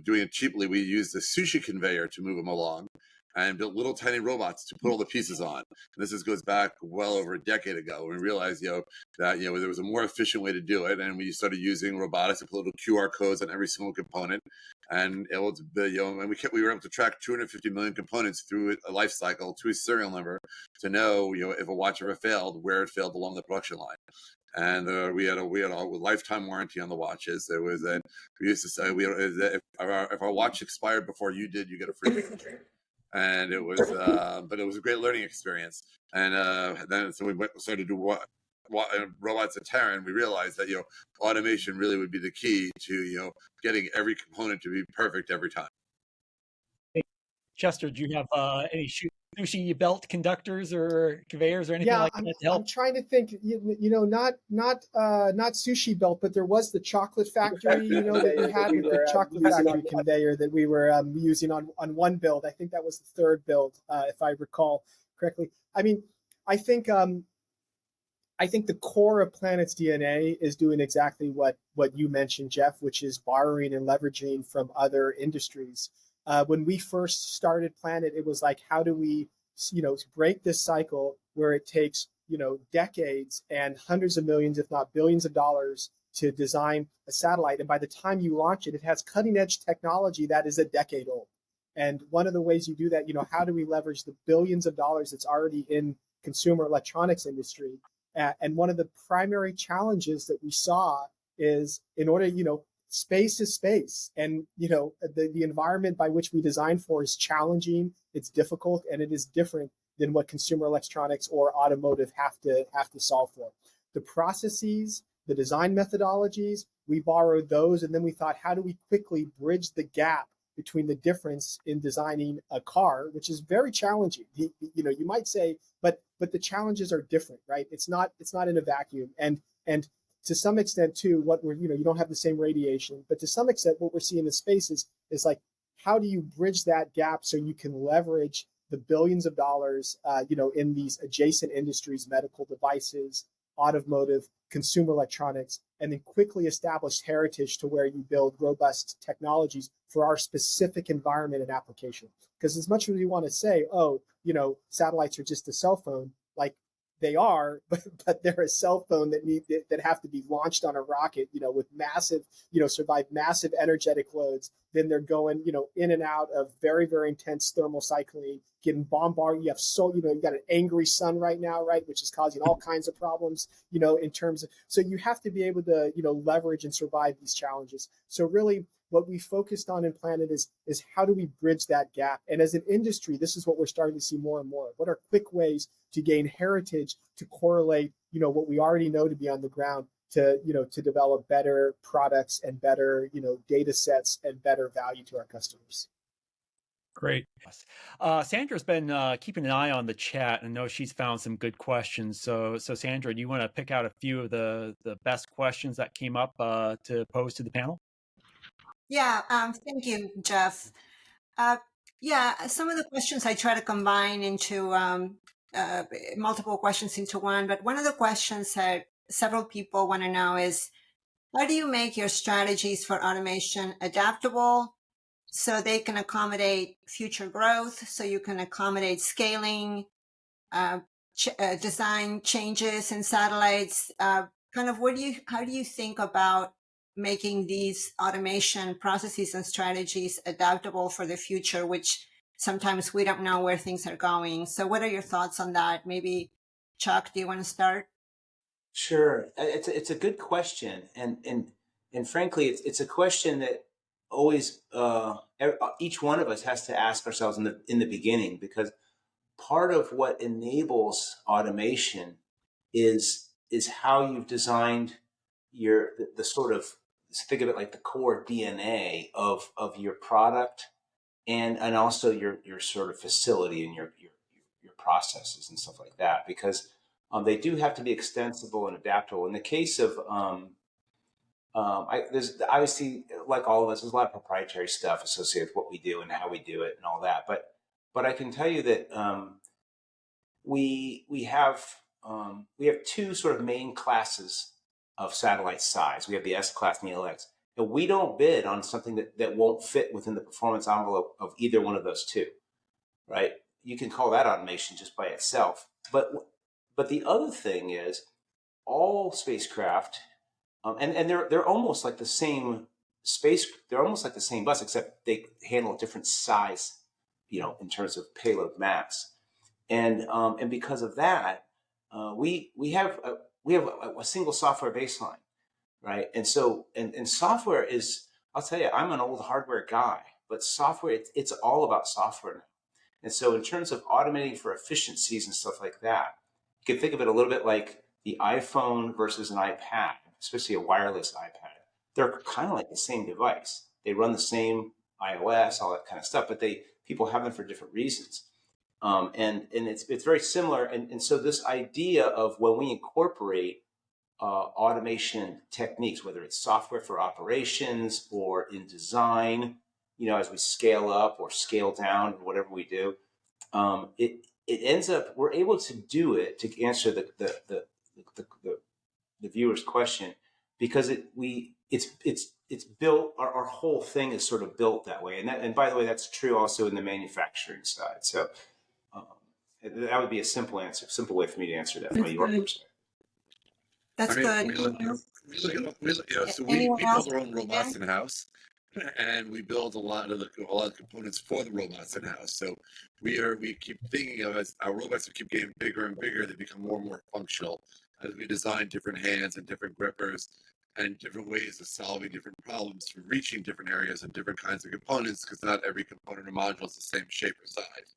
doing it cheaply. We used a sushi conveyor to move them along, and built little tiny robots to put all the pieces on. And this goes back well over a decade ago. We realized, that there was a more efficient way to do it, and we started using robotics to put little QR codes on every single component. And it was, we were able to track 250 million components through a life cycle to a serial number to know, if a watch ever failed, where it failed along the production line. And we had a lifetime warranty on the watches. We used to say if our watch expired before you did, you get a free one. And it was, but it was a great learning experience. And so we started to do robots at Terran. We realized that automation really would be the key to getting every component to be perfect every time. Chester, do you have any sushi belt conductors or conveyors or anything like that to help? I'm trying to think. Not sushi belt, but there was the chocolate factory. That we had with the chocolate factory conveyor that we were using on one build. I think that was the third build, if I recall correctly. I mean, I think the core of Planet's DNA is doing exactly what you mentioned, Jeff, which is borrowing and leveraging from other industries. When we first started Planet, it was like, how do we, break this cycle where it takes, decades and hundreds of millions, if not billions of dollars to design a satellite. And by the time you launch it, it has cutting edge technology that is a decade old. And one of the ways you do that, how do we leverage the billions of dollars that's already in consumer electronics industry? And one of the primary challenges that we saw is in order, space is space, and the environment by which we design for is challenging, it's difficult, and it is different than what consumer electronics or automotive have to solve for. The processes, the design methodologies, we borrowed those, and then we thought, how do we quickly bridge the gap between the difference in designing a car, which is very challenging. You might say, but the challenges are different, right? It's not in a vacuum, and to some extent too, what we're, you don't have the same radiation, but to some extent what we're seeing in space is like, how do you bridge that gap so you can leverage the billions of dollars, in these adjacent industries, medical devices, automotive, consumer electronics, and then quickly establish heritage to where you build robust technologies for our specific environment and application. Because as much as we want to say, satellites are just a cell phone, like they are, but they're a cell phone that have to be launched on a rocket, with massive, survive massive energetic loads. Then they're going, in and out of very, very intense thermal cycling, getting bombarded. You have you got an angry sun right now, right, which is causing all kinds of problems, in terms of. So you have to be able to, leverage and survive these challenges. So really, what we focused on in Planet is how do we bridge that gap? And as an industry, this is what we're starting to see more and more. What are quick ways to gain heritage, to correlate, what we already know to be on the ground, to develop better products and better, data sets and better value to our customers. Great. Sandra's been keeping an eye on the chat and know she's found some good questions. So Sandra, do you want to pick out a few of the best questions that came up to pose to the panel? Yeah, thank you, Jeff. Some of the questions I try to combine into multiple questions into one, but one of the questions that several people want to know is, how do you make your strategies for automation adaptable so they can accommodate future growth, so you can accommodate scaling, design changes in satellites? How do you think about making these automation processes and strategies adaptable for the future, which sometimes we don't know where things are going? So what are your thoughts on that? Maybe Chuck, do you want to start? Sure. It's a good question. And frankly, it's a question that always each one of us has to ask ourselves in the beginning, because part of what enables automation is how you've designed the sort of think of it like the core DNA of your product, and also your sort of facility and your processes and stuff like that, because they do have to be extensible and adaptable. In the case of there's obviously, like all of us, there's a lot of proprietary stuff associated with what we do and how we do it and all that. But I can tell you that we have two sort of main classes of satellite size. We have the S class and the LX, and we don't bid on something that won't fit within the performance envelope of either one of those two, right? You can call that automation just by itself. But the other thing is, all spacecraft, and they're almost like the same space. They're almost like the same bus, except they handle a different size, in terms of payload mass. And because of that, we have a single software baseline, right? And so and software is, I'll tell you, I'm an old hardware guy, but software, it's all about software now. And so in terms of automating for efficiencies and stuff like that, you can think of it a little bit like the iPhone versus an iPad, especially a wireless iPad. They're kind of like the same device. They run the same iOS, all that kind of stuff, but people have them for different reasons. And it's very similar. And so this idea of when we incorporate automation techniques, whether it's software for operations or in design, as we scale up or scale down, whatever we do, it ends up, we're able to do it, to answer the viewer's question, because it's built, our whole thing is sort of built that way. And by the way, that's true also in the manufacturing side. So that would be a simple way for me to answer that from your perspective. That's good. So we build our own robots in house, and we build a lot of components for the robots in house. So we keep thinking of, as our robots keep getting bigger and bigger, they become more and more functional as we design different hands and different grippers and different ways of solving different problems for reaching different areas and different kinds of components, because not every component or module is the same shape or size.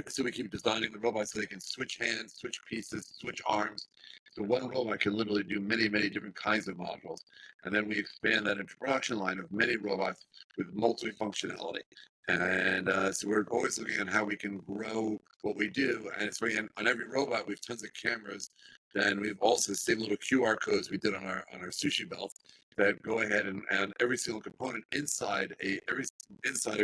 So we keep designing the robots so they can switch hands, switch pieces, switch arms. So one robot can literally do many, many different kinds of modules. And then we expand that into production line of many robots with multi-functionality. And so we're always looking at how we can grow what we do. And it's very, on every robot, we have tons of cameras. And we've also the same little QR codes we did on our sushi belt that go ahead and every single component inside a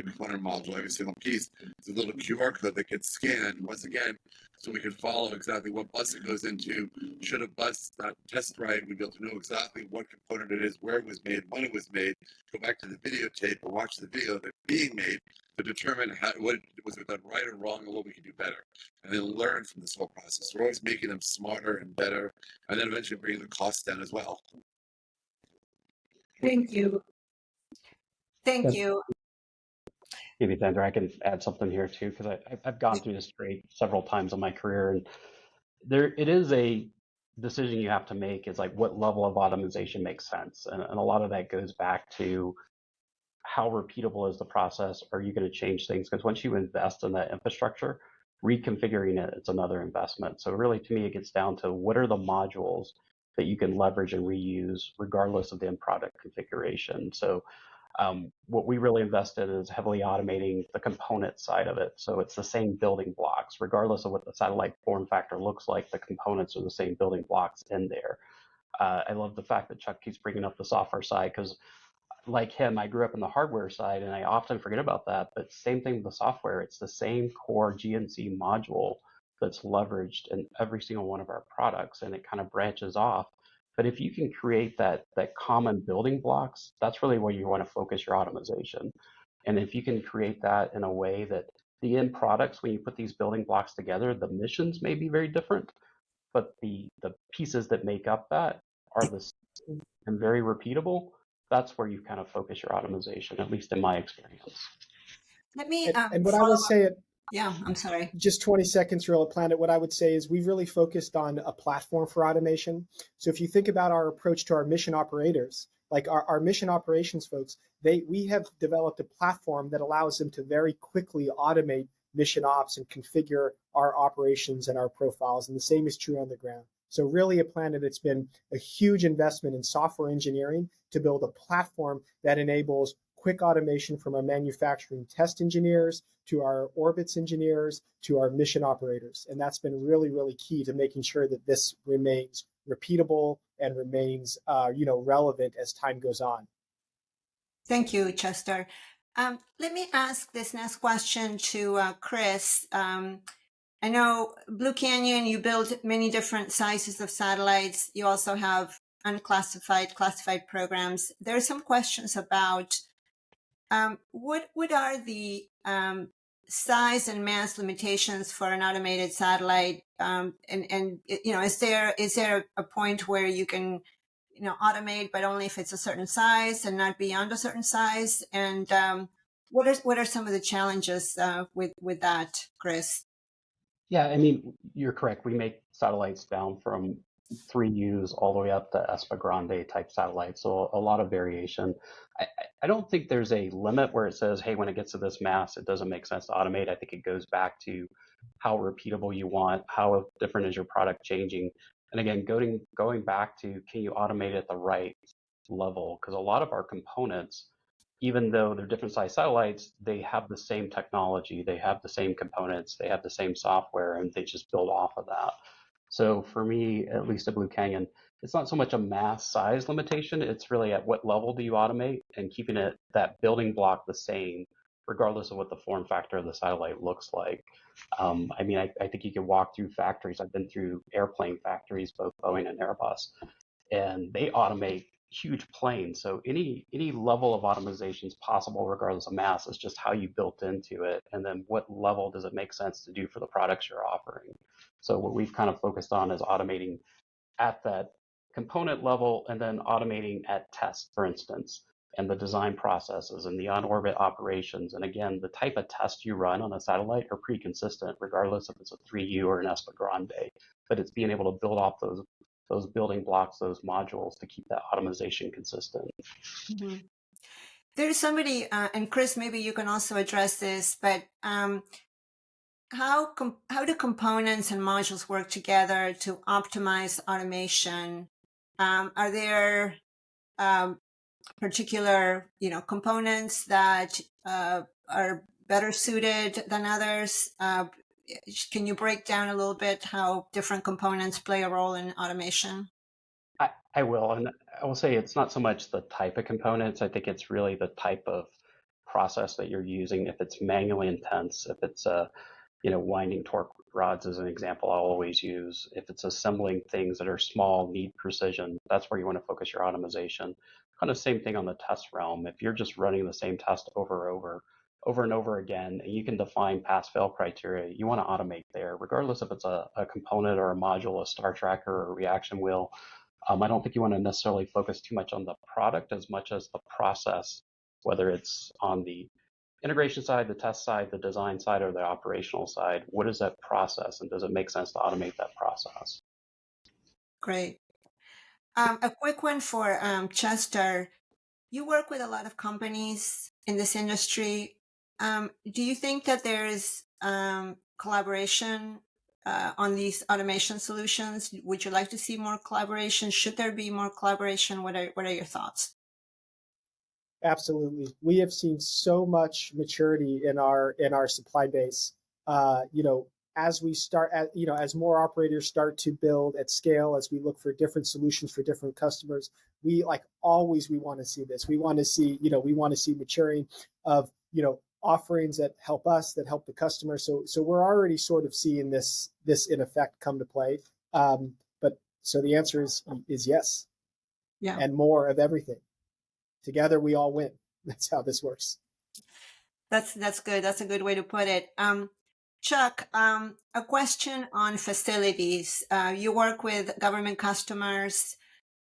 component module, every single piece, is a little QR code that gets scanned once again, so we can follow exactly what bus it goes into. Should a bus not test right, we'd be able to know exactly what component it is, where it was made, when it was made, go back to the videotape or watch the video of it being made to determine what was it done right or wrong and what we can do better. And then learn from this whole process. We're always making them smarter and better, and then eventually bringing the costs down as well. Thank you. Thank you. Maybe, Sandra, I can add something here too, because I've gone through this trade several times in my career, and it is a decision you have to make, is like what level of automation makes sense, and a lot of that goes back to how repeatable is the process. Are you going to change things? Because once you invest in that infrastructure, reconfiguring it's another investment. So really, to me, it gets down to what are the modules that you can leverage and reuse regardless of the end product configuration. So what we really invest in is heavily automating the component side of it. So it's the same building blocks, regardless of what the satellite form factor looks like, the components are the same building blocks in there. I love the fact that Chuck keeps bringing up the software side, because like him, I grew up in the hardware side, and I often forget about that. But same thing with the software. It's the same core GNC module that's leveraged in every single one of our products, and it kind of branches off. But if you can create that common building blocks, that's really where you want to focus your automation. And if you can create that in a way that the end products, when you put these building blocks together, the missions may be very different, but the pieces that make up that are the same and very repeatable. That's where you kind of focus your automation, at least in my experience. Let me and what I will say, yeah, I'm sorry. Just 20 seconds, Real Planet. What I would say is we've really focused on a platform for automation. So if you think about our approach to our mission operators, like our mission operations folks, we have developed a platform that allows them to very quickly automate mission ops and configure our operations and our profiles. And the same is true on the ground. So really at Planet, it's been a huge investment in software engineering to build a platform that enables quick automation from our manufacturing test engineers to our orbits engineers to our mission operators. And that's been really, really key to making sure that this remains repeatable and remains relevant as time goes on. Thank you, Chester. Let me ask this next question to Chris. I know Blue Canyon, you build many different sizes of satellites. You also have unclassified, classified programs. There are some questions about what are the size and mass limitations for an automated satellite? And is there a point where you can automate, but only if it's a certain size and not beyond a certain size? And what are some of the challenges with that, Chris? Yeah, I mean, you're correct. We make satellites down from 3Us all the way up to Espa Grande type satellites, so a lot of variation. I don't think there's a limit where it says, hey, when it gets to this mass, it doesn't make sense to automate. I think it goes back to how repeatable you want, how different is your product changing. And again, going back to, can you automate at the right level? Because a lot of our components, even though they're different size satellites, they have the same technology, they have the same components, they have the same software, and they just build off of that. So for me, at least at Blue Canyon, it's not so much a mass size limitation, it's really at what level do you automate and keeping that building block the same, regardless of what the form factor of the satellite looks like. I mean, I think you can walk through factories. I've been through airplane factories, both Boeing and Airbus, and they automate huge planes. So any level of automation is possible regardless of mass. It's just how you built into it, and then what level does it make sense to do for the products you're offering. So what we've kind of focused on is automating at that component level, and then automating at test, for instance, and the design processes and the on-orbit operations. And again, the type of test you run on a satellite are pretty consistent, regardless if it's a 3U or an Espa Grande. But it's being able to build off those building blocks, those modules, to keep that automation consistent. Mm-hmm. There's somebody, and Chris, maybe you can also address this, but how do components and modules work together to optimize automation? Are there particular components that are better suited than others? Can you break down a little bit how different components play a role in automation? I will, and I will say it's not so much the type of components. I think it's really the type of process that you're using. If it's manually intense, if it's winding torque rods as an example, I'll always use. If it's assembling things that are small, need precision, that's where you want to focus your automation. Kind of same thing on the test realm. If you're just running the same test over and over again, and you can define pass-fail criteria, you want to automate there, regardless if it's a component or a module, a star tracker or a reaction wheel. I don't think you want to necessarily focus too much on the product as much as the process, whether it's on the integration side, the test side, the design side, or the operational side. What is that process, and does it make sense to automate that process? Great. A quick one for Chester. You work with a lot of companies in this industry. Do you think that there is collaboration on these automation solutions? Would you like to see more collaboration? Should there be more collaboration? What are your thoughts? Absolutely. We have seen so much maturity in our supply base. As we start, as more operators start to build at scale, as we look for different solutions for different customers, we want to see this. We want to see maturing of offerings that help us, that help the customer. So we're already sort of seeing this in effect come to play. So the answer is yes. Yeah. And more of everything. Together we all win. That's how this works. That's good. That's a good way to put it. Chuck, a question on facilities. You work with government customers.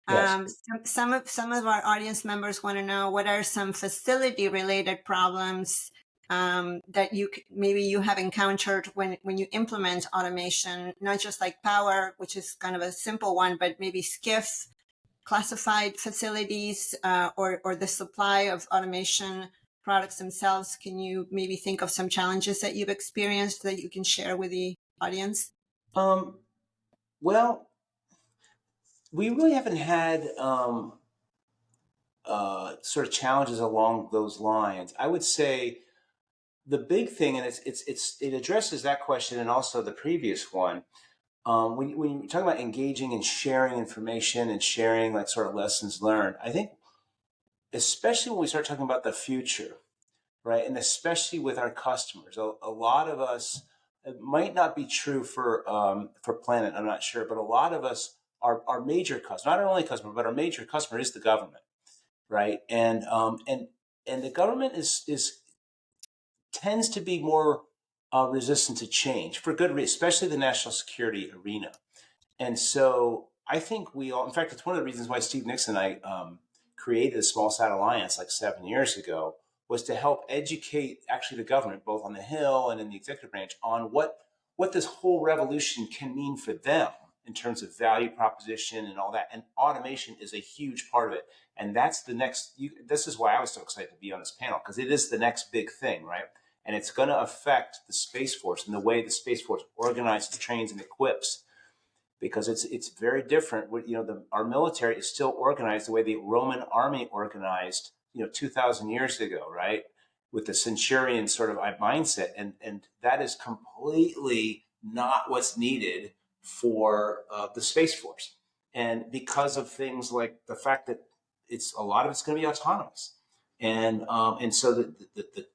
Yes. Some of our audience members want to know what are some facility related problems that you have encountered when you implement automation, not just like power, which is kind of a simple one, but maybe SCIF, classified facilities, or the supply of automation products themselves. Can you maybe think of some challenges that you've experienced that you can share with the audience? Well, we really haven't had sort of challenges along those lines. I would say the big thing, and it addresses that question and also the previous one. When you talk about engaging and sharing information and sharing like sort of lessons learned, I think especially when we start talking about the future, right, and especially with our customers, a lot of us, it might not be true for Planet, I'm not sure, but a lot of us, our major customer, not our only customer, but our major customer is the government, right, and the government is tends to be more resistant to change for good reason, especially the national security arena. And so I think we all, in fact, it's one of the reasons why Steve Nixon and I created the SmallSat Alliance like 7 years ago, was to help educate actually the government, both on the Hill and in the executive branch, on what this whole revolution can mean for them in terms of value proposition and all that. And automation is a huge part of it. And that's the next, this is why I was so excited to be on this panel, because it is the next big thing, right? And it's going to affect the Space Force and the way the Space Force organizes, trains, and equips, because it's very different. Our military is still organized the way the Roman army organized, 2,000 years ago, right? With the centurion sort of mindset, and that is completely not what's needed for the Space Force. And because of things like the fact that a lot of it's going to be autonomous. And so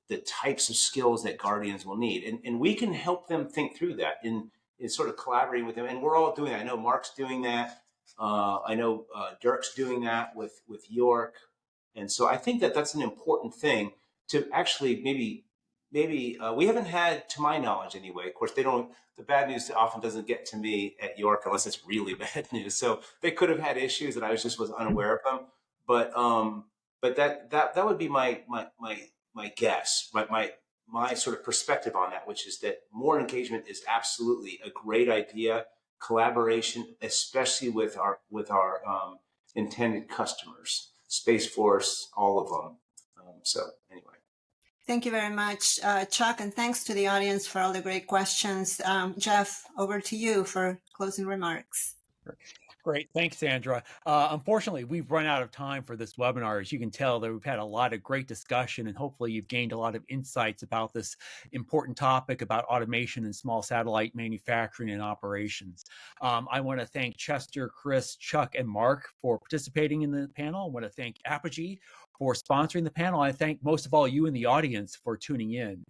the types of skills that Guardians will need, and we can help them think through that in sort of collaborating with them, and we're all doing that. I know Marc's doing that. I know Dirk's doing that with York, and so I think that's an important thing to actually maybe we haven't had, to my knowledge anyway. Of course, they don't. The bad news often doesn't get to me at York unless it's really bad news. So they could have had issues that I was unaware of them, but that would be my guess, my sort of perspective on that, which is that more engagement is absolutely a great idea. Collaboration, especially with our intended customers, Space Force, all of them. So anyway. Thank you very much, Chuck, and thanks to the audience for all the great questions. Jeff, over to you for closing remarks. Great. Thanks, Sandra. Unfortunately, we've run out of time for this webinar. As you can tell, that we've had a lot of great discussion, and hopefully you've gained a lot of insights about this important topic about automation and small satellite manufacturing and operations. I want to thank Chester, Chris, Chuck, and Marc for participating in the panel. I want to thank Apogee for sponsoring the panel. I thank most of all you in the audience for tuning in.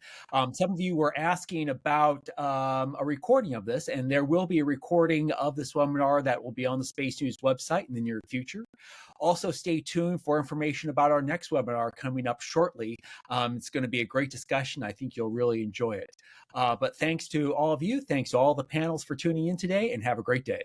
Some of you were asking about a recording of this, and there will be a recording of this webinar that will be on the Space News website in the near future. Also, stay tuned for information about our next webinar coming up shortly. It's going to be a great discussion. I think you'll really enjoy it. But thanks to all of you. Thanks to all the panels for tuning in today, and have a great day.